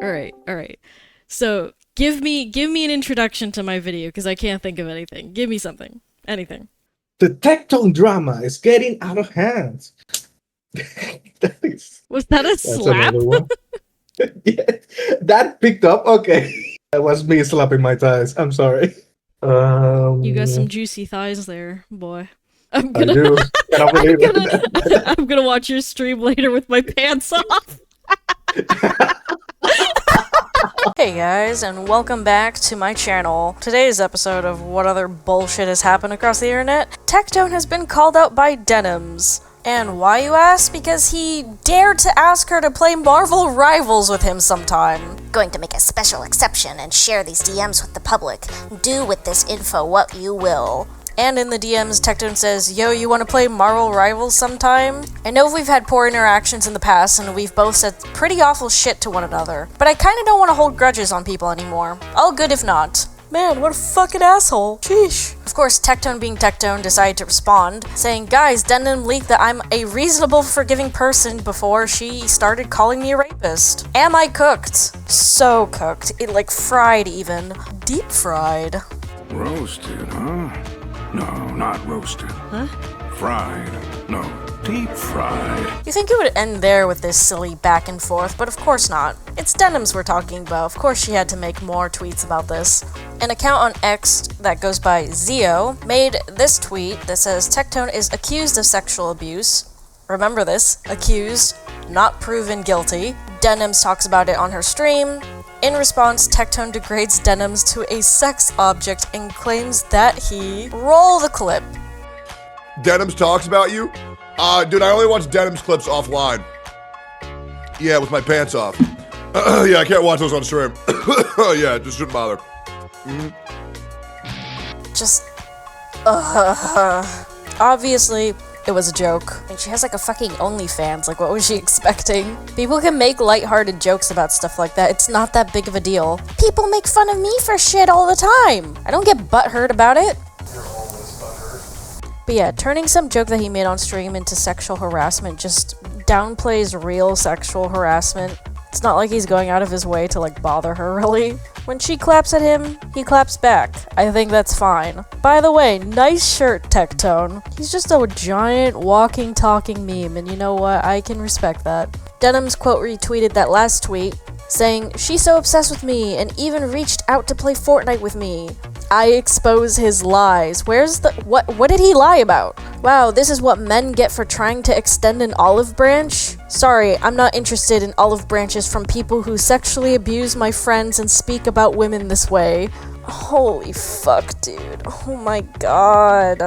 Alright. So, give me an introduction to my video, because I can't think of anything. Give me something. Anything. The Tectone drama is getting out of hand. Was that a That's slap? another one. Yeah, that picked up. Okay, that was me slapping my thighs. I'm sorry. You got some juicy thighs there, boy. I'm I gonna, do. Can I believe it? I'm gonna watch your stream later with my pants off. Hey guys, and welcome back to my channel. Today's episode of What Other Bullshit Has Happened Across the Internet, Tectone has been called out by Denims. And why, you ask? Because he dared to ask her to play Marvel Rivals with him sometime. Going to make a special exception and share these DMs with the public. Do with this info what you will. And in the DMs, Tectone says, yo, you want to play Marvel Rivals sometime? I know we've had poor interactions in the past, and we've both said pretty awful shit to one another, but I kinda don't want to hold grudges on people anymore. All good if not. Man, what a fucking asshole. Sheesh. Of course, Tectone being Tectone decided to respond, saying, guys, Denim leaked that I'm a reasonable, forgiving person before she started calling me a rapist. Am I cooked? So cooked. It like fried even. Deep fried. Roasted, huh? No, not roasted. Huh? Fried. No, deep fried. You think it would end there with this silly back and forth, but of course not. It's Denims we're talking about. Of course she had to make more tweets about this. An account on X that goes by Zio made this tweet that says Tectone is accused of sexual abuse. Remember this, accused, not proven guilty. Denims talks about it on her stream. In response, Tectone degrades Denims to a sex object and claims that he... Roll the clip. Denims talks about you? Dude, I only watch Denims clips offline. Yeah, with my pants off. Yeah, I can't watch those on stream. Yeah, just shouldn't bother. Just... Obviously, it was a joke. And she has like a fucking OnlyFans, like what was she expecting? People can make lighthearted jokes about stuff like that, it's not that big of a deal. People make fun of me for shit all the time! I don't get butthurt about it. But yeah, turning some joke that he made on stream into sexual harassment just downplays real sexual harassment. It's not like he's going out of his way to like bother her, really. When she claps at him, he claps back. I think that's fine. By the way, nice shirt, Tectone. He's just a giant walking, talking meme, and you know what? I can respect that. Denims quote retweeted that last tweet, saying, she's so obsessed with me and even reached out to play Fortnite with me. I expose his lies. Where's the... What did he lie about? Wow, this is what men get for trying to extend an olive branch? Sorry, I'm not interested in olive branches from people who sexually abuse my friends and speak about women this way. Holy fuck, dude. Oh my god.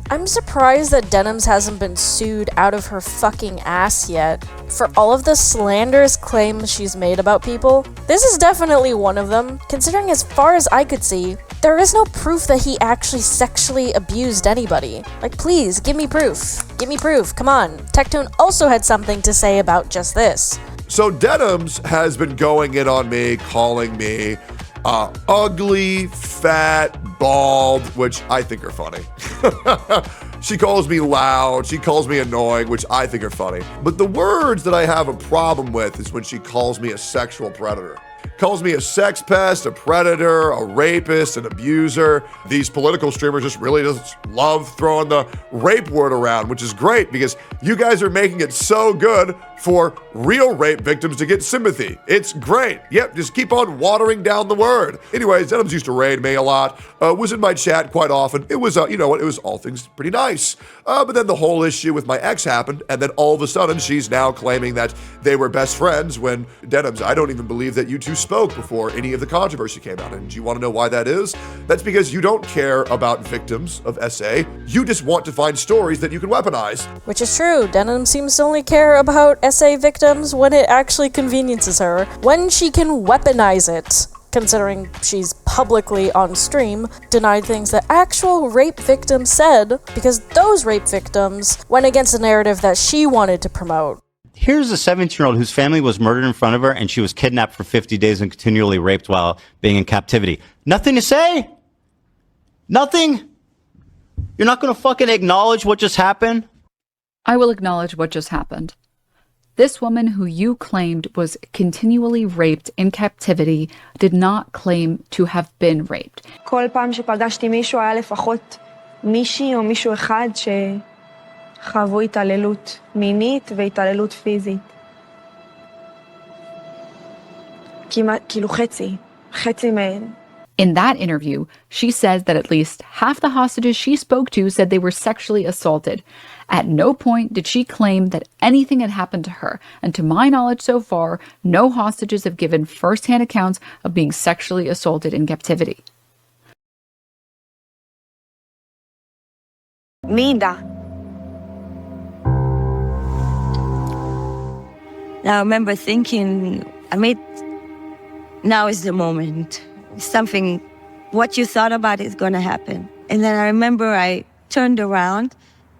I'm surprised that Denims hasn't been sued out of her fucking ass yet. For all of the slanderous claims she's made about people, this is definitely one of them, considering as far as I could see, there is no proof that he actually sexually abused anybody. Like, please, give me proof. Give me proof, come on. Tectone also had something to say about just this. So Denims has been going in on me, calling me ugly, fat, bald, which I think are funny. She calls me loud, she calls me annoying, which I think are funny. But the words that I have a problem with is when she calls me a sexual predator. Calls me a sex pest, a predator, a rapist, an abuser. These political streamers just really just love throwing the rape word around, which is great because you guys are making it so good for real rape victims to get sympathy. It's great. Yep, just keep on watering down the word. Anyways, Denims used to raid me a lot, was in my chat quite often. It was, you know what, it was all things pretty nice. But then the whole issue with my ex happened, and then all of a sudden she's now claiming that they were best friends when Denims, I don't even believe that you two spoke before any of the controversy came out. And do you want to know why that is? That's because you don't care about victims of SA. You just want to find stories that you can weaponize. Which is true. Denim seems to only care about SA victims when it actually conveniences her. When she can weaponize it. Considering she's publicly on stream denied things that actual rape victims said because those rape victims went against the narrative that she wanted to promote. Here's a 17-year-old whose family was murdered in front of her and she was kidnapped for 50 days and continually raped while being in captivity. Nothing to say? Nothing? You're not going to fucking acknowledge what just happened? I will acknowledge what just happened. This woman who you claimed was continually raped in captivity did not claim to have been raped. כל פעם שפגשתי מישהו היה לפחות מישהי או מישהו אחד שחוו התעללות מינית והתעללות פיזית. כמעט, כאילו חצי מהן. In that interview, she says that at least half the hostages she spoke to said they were sexually assaulted. At no point did she claim that anything had happened to her, and to my knowledge so far, no hostages have given first-hand accounts of being sexually assaulted in captivity. Mida. I remember thinking, now is the moment. Something, what you thought about is going to happen. And then I remember I turned around.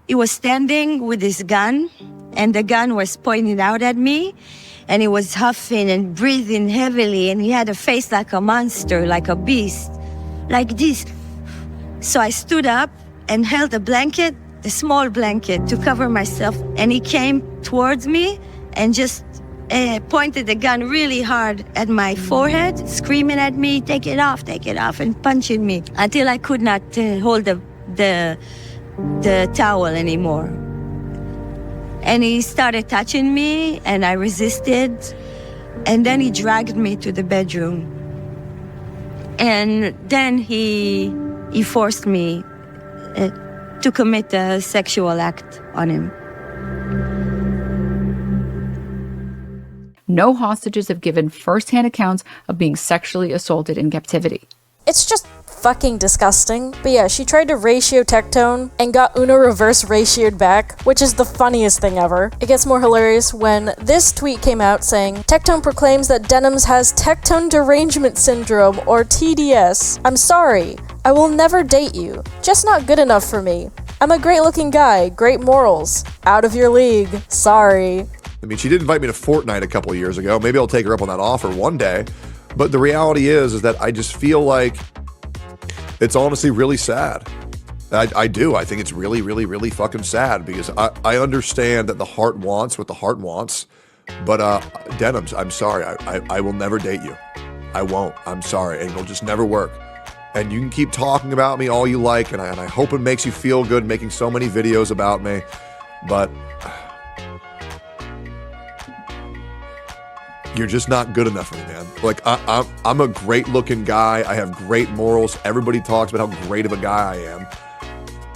He was standing with his gun, and the gun was pointed out at me, and he was huffing and breathing heavily, and he had a face like a monster, like a beast, like this. So I stood up and held a blanket, a small blanket, to cover myself, and he came towards me and just pointed the gun really hard at my forehead, screaming at me, take it off, and punching me until I could not hold the towel anymore. And he started touching me, and I resisted, and then he dragged me to the bedroom. And then he forced me to commit a sexual act on him. No hostages have given first-hand accounts of being sexually assaulted in captivity. It's just fucking disgusting. But yeah, she tried to ratio Tectone and got Uno reverse ratioed back, which is the funniest thing ever. It gets more hilarious when this tweet came out saying, Tectone proclaims that Denims has Tectone derangement syndrome, or TDS. I'm sorry. I will never date you. Just not good enough for me. I'm a great looking guy, great morals. Out of your league. Sorry. I mean, she did invite me to Fortnite a couple of years ago. Maybe I'll take her up on that offer one day. But the reality is that I just feel like it's honestly really sad. I do. I think it's really, really, really fucking sad because I understand that the heart wants what the heart wants. But Denims, I'm sorry. I will never date you. I won't. I'm sorry. And it'll just never work. And you can keep talking about me all you like. And I hope it makes you feel good making so many videos about me. But you're just not good enough for me, man. Like, I'm a great-looking guy. I have great morals. Everybody talks about how great of a guy I am.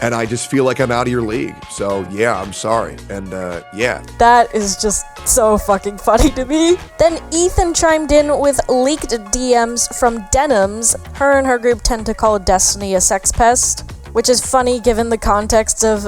And I just feel like I'm out of your league. So, yeah, I'm sorry. And, yeah. That is just so fucking funny to me. Then Ethan chimed in with leaked DMs from Denims. Her and her group tend to call Destiny a sex pest, which is funny given the context of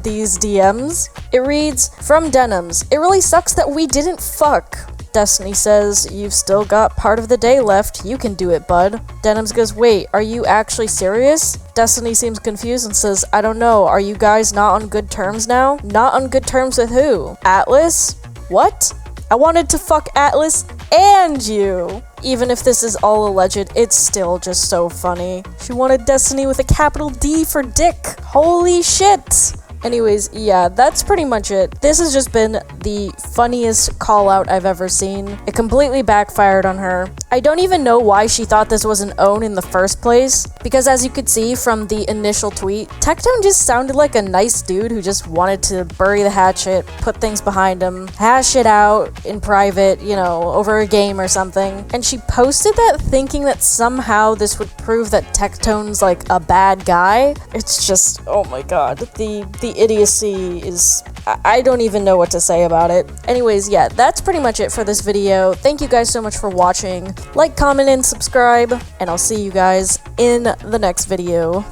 these DMs. It reads, from Denims, it really sucks that we didn't fuck. Destiny says, you've still got part of the day left, you can do it, bud. Denims goes, wait, are you actually serious? Destiny seems confused and says, I don't know, are you guys not on good terms now? Not on good terms with who? Atlas? What? I wanted to fuck Atlas and you! Even if this is all alleged, it's still just so funny. She wanted Destiny with a capital D for dick. Holy shit! Anyways, yeah, that's pretty much it. This has just been the funniest call out I've ever seen. It completely backfired on her. I don't even know why she thought this was an own in the first place, because as you could see from the initial tweet, Tectone just sounded like a nice dude who just wanted to bury the hatchet, put things behind him, hash it out in private, you know, over a game or something. And she posted that thinking that somehow this would prove that Tectone's like a bad guy. It's just, oh my god, the idiocy is, I don't even know what to say about it. Anyways, yeah, that's pretty much it for this video. Thank you guys so much for watching. Like, comment, and subscribe, and I'll see you guys in the next video.